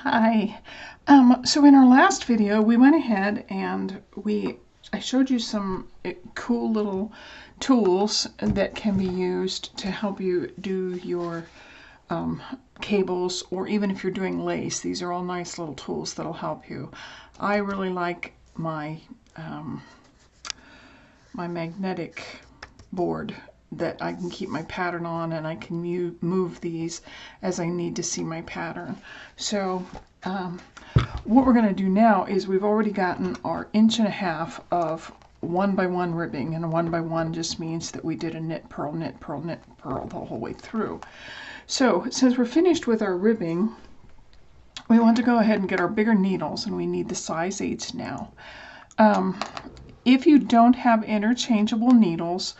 Hi. So in our last video, we went ahead and I showed you some cool little tools that can be used to help you do your cables, or even if you're doing lace. These are all nice little tools that'll help you. I really like my my magnetic board that I can keep my pattern on, and I can move these as I need to see my pattern. So what we're going to do now is we've already gotten our 1.5 inches of 1x1 ribbing, and a 1x1 just means that we did a knit, purl, knit, purl, knit, purl the whole way through. So since we're finished with our ribbing, we want to go ahead and get our bigger needles, and we need the size 8s now. If you don't have interchangeable needles,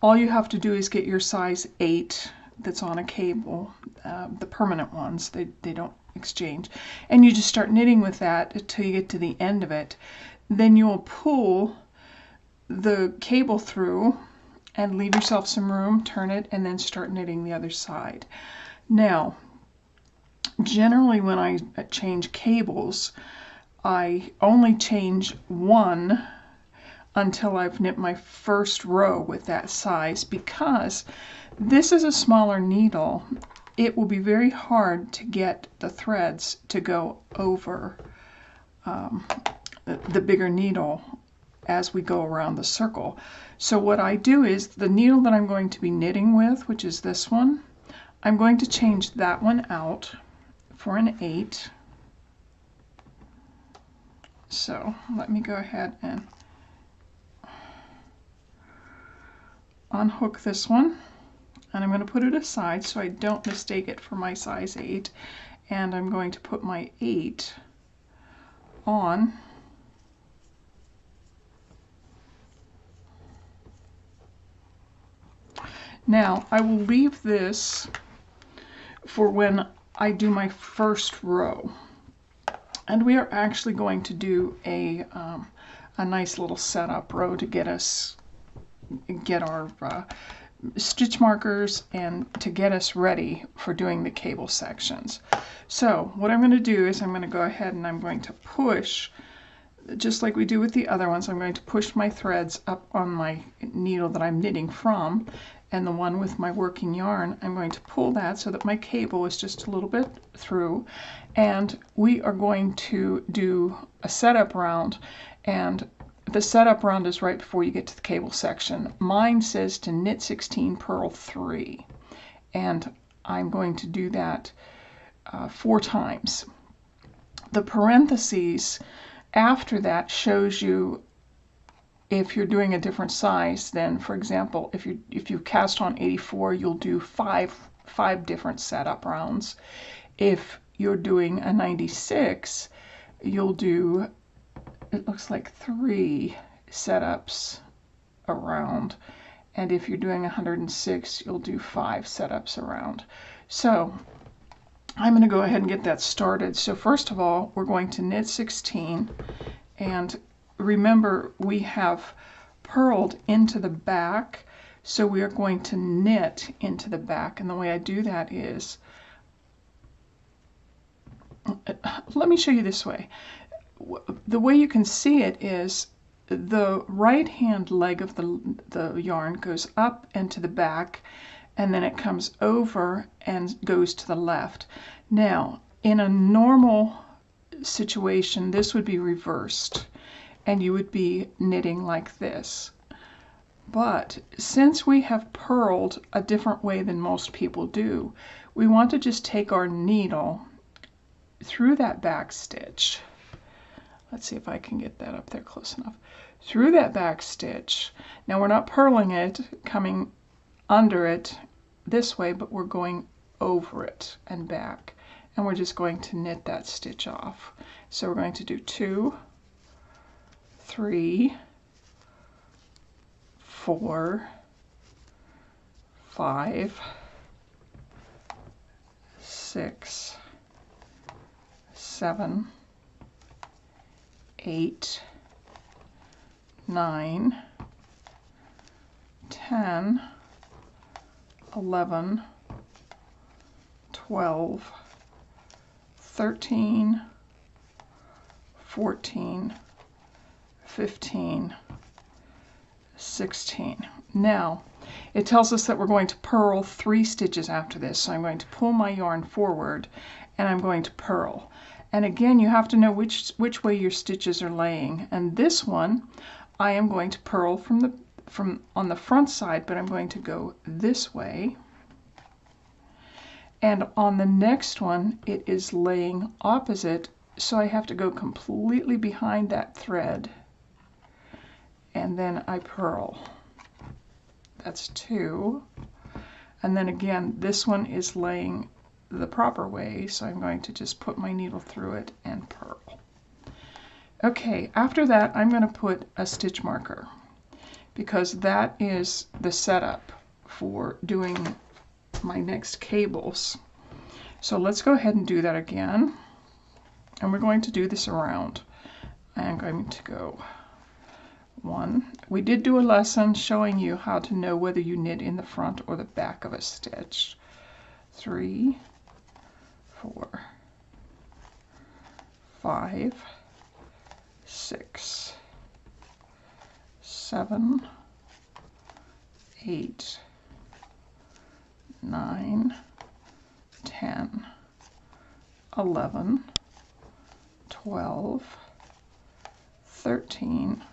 all you have to do is get your size 8 that's on a cable, the permanent ones. They don't exchange. And you just start knitting with that until you get to the end of it. Then you'll pull the cable through and leave yourself some room, turn it, and then start knitting the other side. Now, generally when I change cables, I only change one until I've knit my first row with that size, because this is a smaller needle. It will be very hard to get the threads to go over the bigger needle as we go around the circle. So what I do is the needle that I'm going to be knitting with, which is this one, I'm going to change that one out for an 8. So let me go ahead and unhook this one, and I'm going to put it aside so I don't mistake it for my size 8, and I'm going to put my 8 on now. I will leave this for when I do my first row, and we are actually going to do a nice little setup row to get our stitch markers and to get us ready for doing the cable sections. So what I'm going to do is I'm going to go ahead and I'm going to push, just like we do with the other ones, I'm going to push my threads up on my needle that I'm knitting from, and the one with my working yarn, I'm going to pull that so that my cable is just a little bit through, and we are going to do a setup round. And the setup round is right before you get to the cable section. Mine says to knit 16, purl 3, and I'm going to do that 4 times. The parentheses after that shows you if you're doing a different size. Then, for example, if you cast on 84, you'll do five different setup rounds. If you're doing a 96, you'll do, it looks like 3 setups around, and if you're doing 106, you'll do 5 setups around. So I'm going to go ahead and get that started. So first of all, we're going to knit 16, and remember we have purled into the back, so we are going to knit into the back. And the way I do that is, let me show you this way. The way you can see it is the right hand leg of the yarn goes up and to the back, and then it comes over and goes to the left. Now, in a normal situation, this would be reversed, and you would be knitting like this. But since we have purled a different way than most people do, we want to just take our needle through that back stitch. Let's see if I can get that up there close enough. Through that back stitch. Now we're not purling it, coming under it this way, but we're going over it and back. And we're just going to knit that stitch off. So we're going to do 2, 3, 4, 5, 6, 7, 8, 9, 10, 11, 12, 13, 14, 15, 16. Now, it tells us that we're going to purl 3 stitches after this. So I'm going to pull my yarn forward and I'm going to purl. And again, you have to know which way your stitches are laying. And this one, I am going to purl from on the front side, but I'm going to go this way. And on the next one, it is laying opposite, so I have to go completely behind that thread. And then I purl. That's 2. And then again, this one is laying the proper way, so I'm going to just put my needle through it and purl. Okay, after that, I'm going to put a stitch marker, because that is the setup for doing my next cables. So let's go ahead and do that again. And we're going to do this around. I'm going to go 1. We did do a lesson showing you how to know whether you knit in the front or the back of a stitch. 3, 4, 5, 6, 7, 8, 9, 10, 11, 12, 13,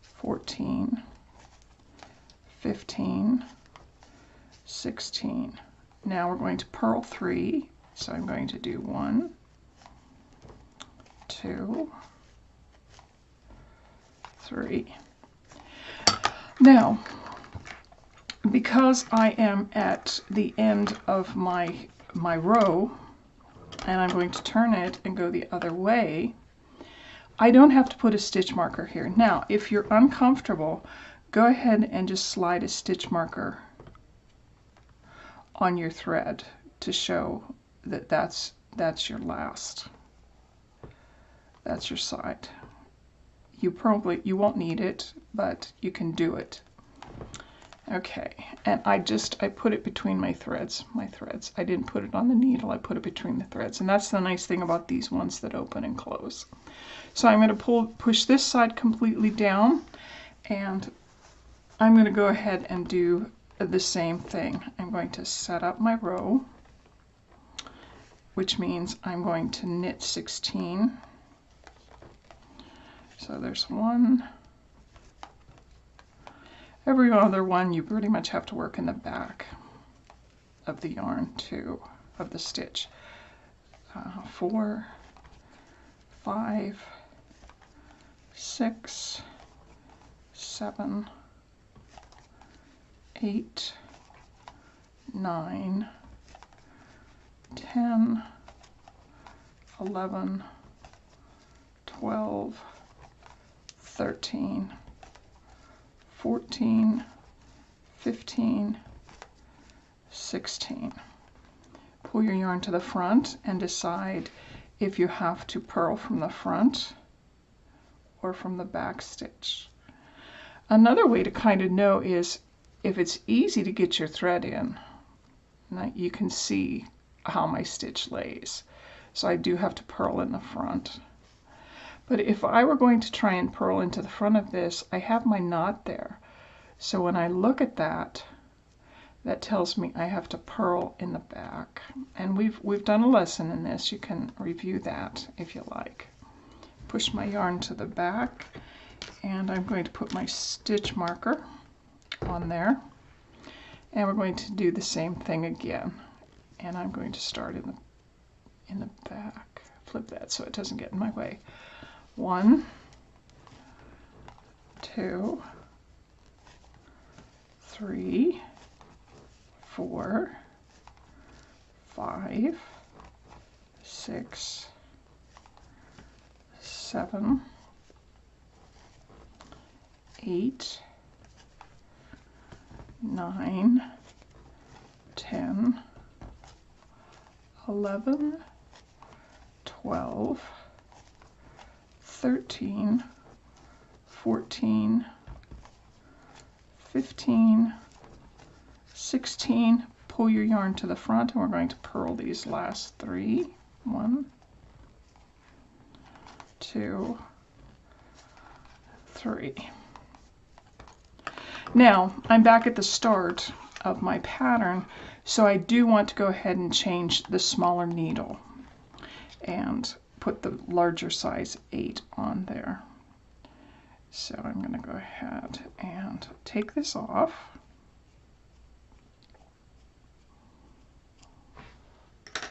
14, 15, 16. Now we're going to purl 3. So I'm going to do 1, 2, 3. Now, because I am at the end of my row, and I'm going to turn it and go the other way, I don't have to put a stitch marker here. Now, if you're uncomfortable, go ahead and just slide a stitch marker on your thread to show that that's your last. That's your side. You won't need it, but you can do it. Okay, and I put it between my threads. I didn't put it on the needle, I put it between the threads. And that's the nice thing about these ones that open and close. So I'm going to push this side completely down, and I'm going to go ahead and do the same thing. I'm going to set up my row, which means I'm going to knit 16. So there's 1. Every other one you pretty much have to work in the back of the yarn too, of the stitch. 4, 5, 6, 7, 8, 9, 10, 11, 12, 13, 14, 15, 16. Pull your yarn to the front and decide if you have to purl from the front or from the back stitch. Another way to kind of know is if it's easy to get your thread in. Now you can see how my stitch lays. So I do have to purl in the front. But if I were going to try and purl into the front of this, I have my knot there. So when I look at that, that tells me I have to purl in the back. And we've done a lesson in this. You can review that if you like. Push my yarn to the back, and I'm going to put my stitch marker on there. And we're going to do the same thing again. And I'm going to start in the back. Flip that so it doesn't get in my way. 1, 2, 3, 4, 5, 6, 7, 8, 9, 10, 11, 12, 13, 14, 15, 16. Pull your yarn to the front, and we're going to purl these last 3. 1, 2, 3. Now, I'm back at the start of my pattern, so I do want to go ahead and change the smaller needle and put the larger size 8 on there. So I'm going to go ahead and take this off.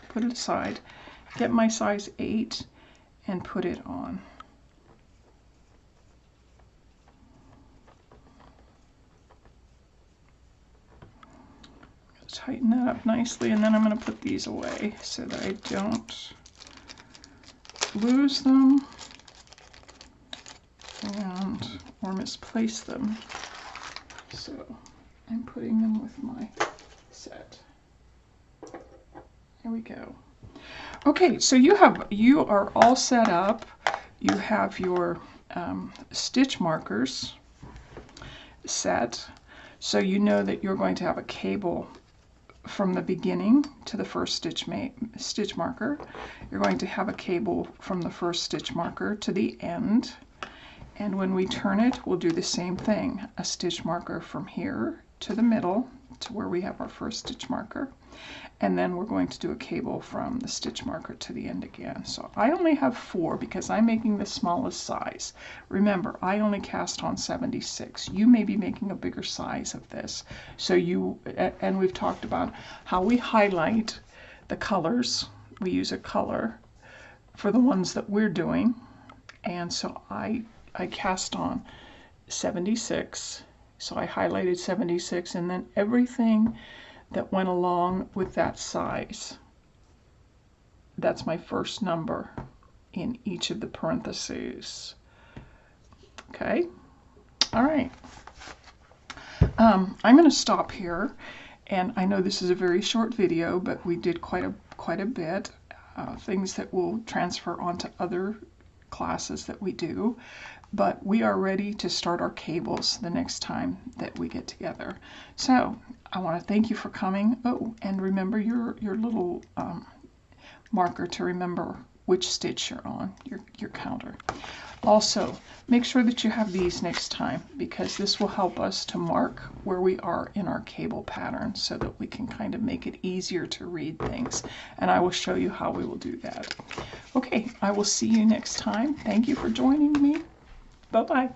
Put it aside, get my size 8 and put it on. Tighten that up nicely, and then I'm going to put these away so that I don't lose them or misplace them. So I'm putting them with my set. There we go. Okay, so you are all set up. You have your stitch markers set, so you know that you're going to have a cable from the beginning to the first stitch marker. You're going to have a cable from the first stitch marker to the end, and when we turn it, we'll do the same thing. A stitch marker from here to the middle to where we have our first stitch marker, and then we're going to do a cable from the stitch marker to the end again. So I only have 4 because I'm making the smallest size. Remember, I only cast on 76. You may be making a bigger size of this. So and we've talked about how we highlight the colors. We use a color for the ones that we're doing. And so I cast on 76. So I highlighted 76, and then everything that went along with that size, that's my first number in each of the parentheses. Okay, all right. I'm going to stop here, and I know this is a very short video, but we did quite a bit, things that will transfer onto other classes that we do. But we are ready to start our cables the next time that we get together. So I want to thank you for coming. Oh, and remember your little marker to remember which stitch you're on, your counter. Also, make sure that you have these next time, because this will help us to mark where we are in our cable pattern so that we can kind of make it easier to read things. And I will show you how we will do that. Okay, I will see you next time. Thank you for joining me. Bye-bye.